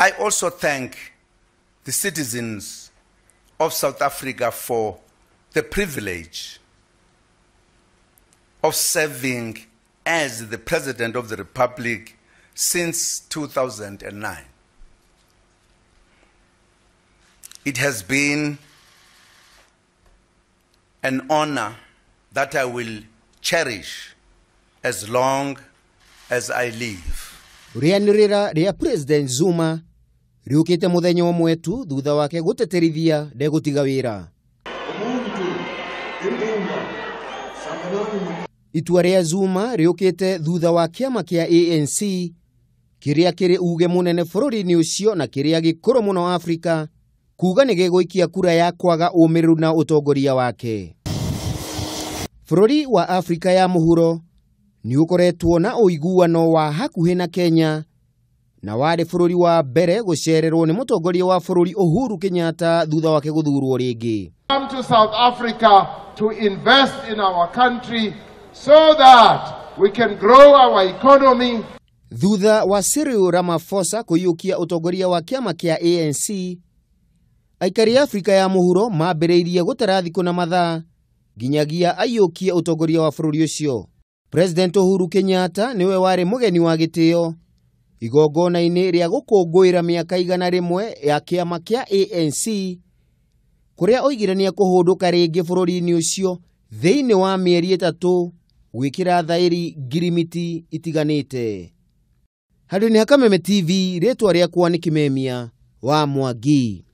I also thank the citizens of South Africa for the privilege of serving as the President of the Republic since 2009. It has been an honor that I will cherish as long as I live. Rianirira ria President Zuma riukite muthenya umwe tu thutha wake guteterithia ndegutiga wira. Itua ria Zuma riukite thutha wa kiama kia ANC kiria kiri uge munene bururi ucio na kiria gikuru muno Afrika kuuga ni giguikia kura ya kwaga umiru na utongoria wake. Bururi wa Afrika ya muhuro ni ukoretwo na uiguano wa hakuhi na Kenya na wari bururi wa mbere gucererwo ni mutongoria wa bururi Uhuru Kenyatta thutha wake guthurwo ringi. Come to South Africa to invest in our country so that we can grow our economy. Thutha wa Cyril Ramaphosa kuyukia utongoria wa kiama kia ANC, aikari Afrika ya muhuro mabereirie gutarathiko na mathaa ginyagia ayukia utongoria wa bururi ucio. President Uhuru Kenyatta niwe wari mugeni wa gitio igongona-ini ria gukungwira miaka 100 ya kiama kia ANC kuria oigirania kuhunduka ringi bururi-ini ucio thiini wa mieri 3 gwikira thairi ngirimiti itiganite. Handu ni Kimemia TV, ritwa riakwa ni Kimemia wa Mwangi.